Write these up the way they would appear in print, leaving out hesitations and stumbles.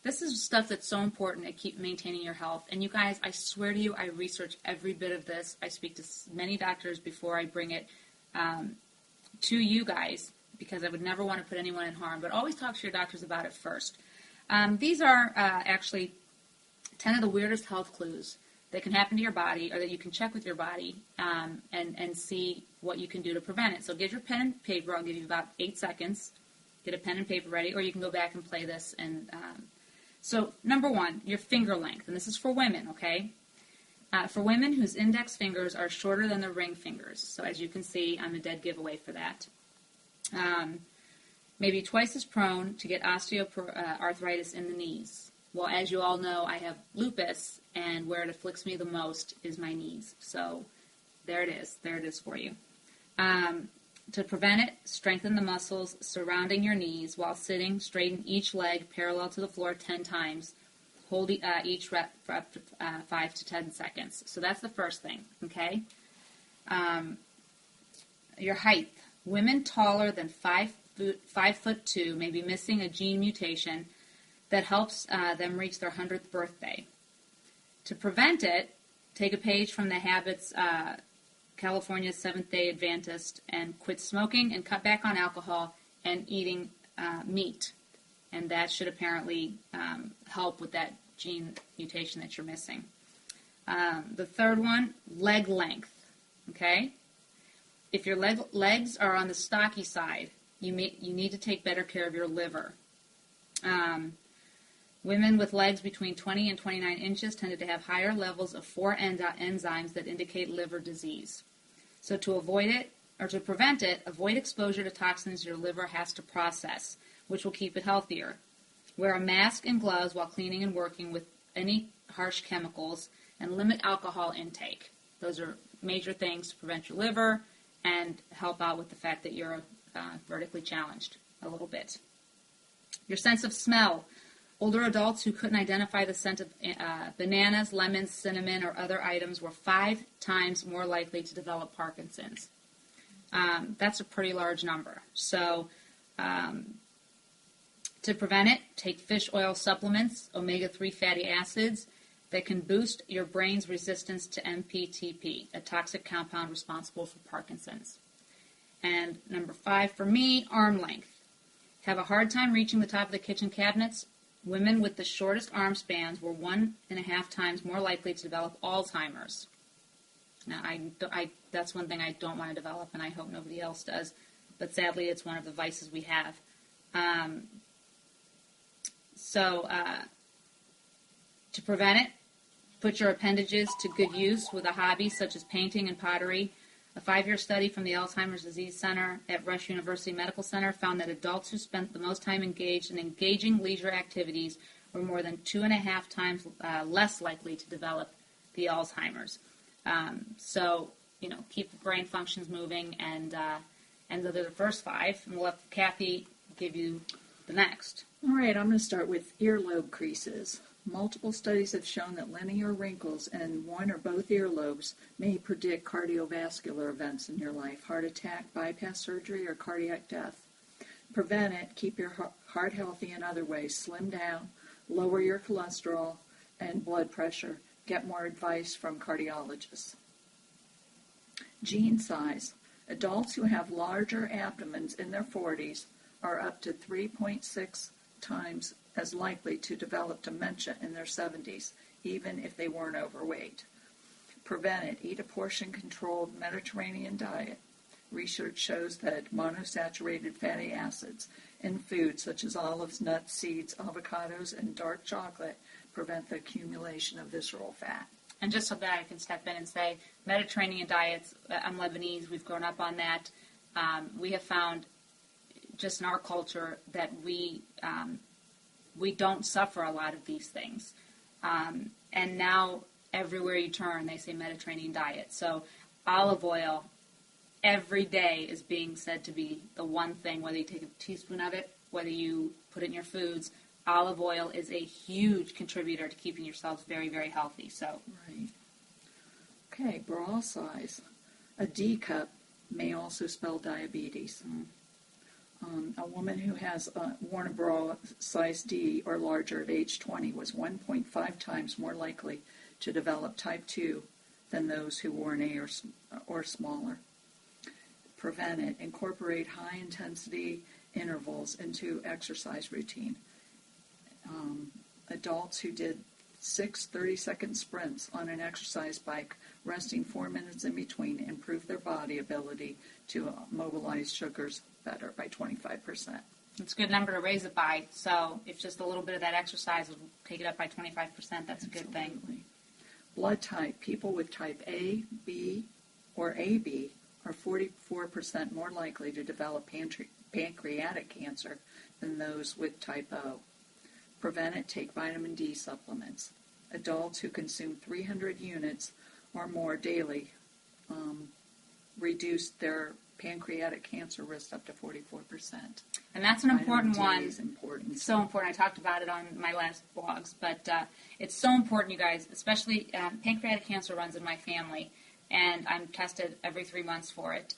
This is stuff that's so important to keep maintaining your health. And you guys, I swear to you, I research every bit of this. I speak to many doctors before I bring it to you guys, because I would never want to put anyone in harm. But always talk to your doctors about it first. These are actually 10 of the weirdest health clues that can happen to your body, or that you can check with your body and see what you can do to prevent it. So get your pen and paper. I'll give you about 8 seconds. Get a pen and paper ready, or you can go back and play this. And so number 1, your finger length. And this is for women, okay? For women whose index fingers are shorter than the ring fingers. So as you can see, I'm a dead giveaway for that. Maybe twice as prone to get osteoarthritis in the knees. Well, as you all know, I have lupus, and where it afflicts me the most is my knees. So there it is. There it is for you. To prevent it, strengthen the muscles surrounding your knees while sitting. Straighten each leg parallel to the floor 10 times. Hold each rep for up to 5 to 10 seconds. So that's the first thing, okay? Your height. Women taller than 5'2" may be missing a gene mutation that helps them reach their 100th birthday. To prevent it, take a page from the Habits California's Seventh-day Adventist and quit smoking and cut back on alcohol and eating meat. And that should apparently help with that gene mutation that you're missing. The third one, leg length. Okay? If your legs are on the stocky side, you need to take better care of your liver. Women with legs between 20 and 29 inches tended to have higher levels of 4 enzymes that indicate liver disease. So to avoid it, or to prevent it, avoid exposure to toxins your liver has to process, which will keep it healthier. Wear a mask and gloves while cleaning and working with any harsh chemicals, and limit alcohol intake. Those are major things to prevent your liver and help out with the fact that you're vertically challenged a little bit. Your sense of smell. Older adults who couldn't identify the scent of bananas, lemons, cinnamon, or other items were 5 times more likely to develop Parkinson's. That's a pretty large number. So to prevent it, take fish oil supplements, omega-3 fatty acids that can boost your brain's resistance to MPTP, a toxic compound responsible for Parkinson's. And number 5 for me, arm length. Have a hard time reaching the top of the kitchen cabinets? Women with the shortest arm spans were 1.5 times more likely to develop Alzheimer's. Now, that's one thing I don't want to develop, and I hope nobody else does. But sadly, it's one of the vices we have. To prevent it, put your appendages to good use with a hobby such as painting and pottery. A 5-year study from the Alzheimer's Disease Center at Rush University Medical Center found that adults who spent the most time engaged in engaging leisure activities were more than 2.5 times less likely to develop the Alzheimer's. Keep the brain functions moving, and those are the first 5, and we'll have Kathy give you the next. All right, I'm going to start with earlobe creases. Multiple studies have shown that linear wrinkles in one or both earlobes may predict cardiovascular events in your life, heart attack, bypass surgery, or cardiac death. Prevent it, keep your heart healthy in other ways. Slim down, lower your cholesterol and blood pressure. Get more advice from cardiologists. Gene size. Adults who have larger abdomens in their 40s are up to 3.6 times as likely to develop dementia in their 70s, even if they weren't overweight. Prevent it. Eat a portion-controlled Mediterranean diet. Research shows that monosaturated fatty acids in foods such as olives, nuts, seeds, avocados, and dark chocolate prevent the accumulation of visceral fat. And just so that I can step in and say, Mediterranean diets, I'm Lebanese, we've grown up on that. We have found just in our culture that we don't suffer a lot of these things. And now everywhere you turn, they say Mediterranean diet. So olive oil every day is being said to be the one thing, whether you take a teaspoon of it, whether you put it in your foods. Olive oil is a huge contributor to keeping yourselves very, very healthy. So, right. Okay, bra size. A D cup may also spell diabetes. A woman who has worn a bra size D or larger at age 20 was 1.5 times more likely to develop type 2 than those who wore an A or smaller. Prevent it. Incorporate high-intensity intervals into exercise routine. Adults who did 6 30-second sprints on an exercise bike, resting 4 minutes in between, improved their body ability to mobilize sugars better by 25%. It's a good number to raise it by. So if just a little bit of that exercise will take it up by 25%, that's a good thing. Blood type. People with type A, B, or AB are 44% more likely to develop pancreatic cancer than those with type O. Prevent it. Take vitamin D supplements. Adults who consume 300 units or more daily reduce their pancreatic cancer risk up to 44%. And that's an important one. Vitamin D is important. It's so important. I talked about it on my last blogs, but it's so important, you guys, especially pancreatic cancer runs in my family, and I'm tested every 3 months for it.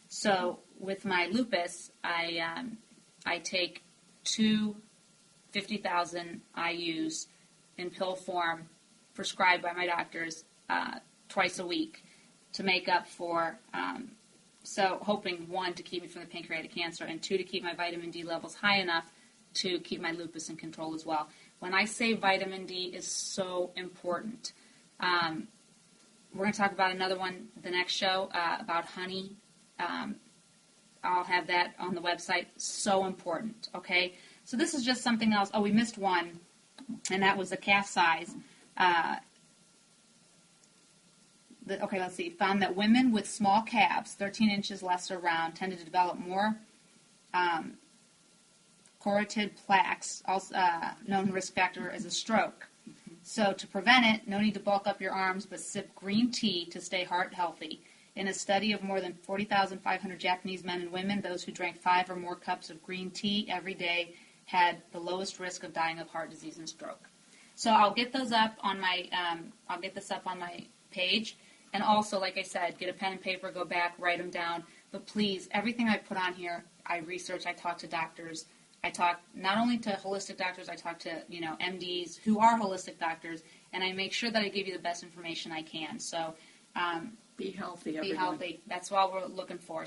So with my lupus, I take 2 50,000 IUs in pill form prescribed by my doctors twice a week to make up for, so hoping, 1, to keep me from the pancreatic cancer, and 2, to keep my vitamin D levels high enough to keep my lupus in control as well. When I say vitamin D is so important, we're going to talk about another one the next show about honey. I'll have that on the website. So important, okay? So this is just something else. Oh, we missed one, and that was the calf size. Okay, let's see. Found that women with small calves, 13 inches less or round, tended to develop more carotid plaques, also known risk factor as a stroke. So to prevent it, no need to bulk up your arms, but sip green tea to stay heart healthy. In a study of more than 40,500 Japanese men and women, those who drank 5 or more cups of green tea every day had the lowest risk of dying of heart disease and stroke. So I'll get those up on my page. And also, like I said, get a pen and paper, go back, write them down. But please, everything I put on here, I research, I talk to doctors. I talk not only to holistic doctors, I talk to, MDs who are holistic doctors, and I make sure that I give you the best information I can. So be healthy, everyone. Be healthy. That's all we're looking for.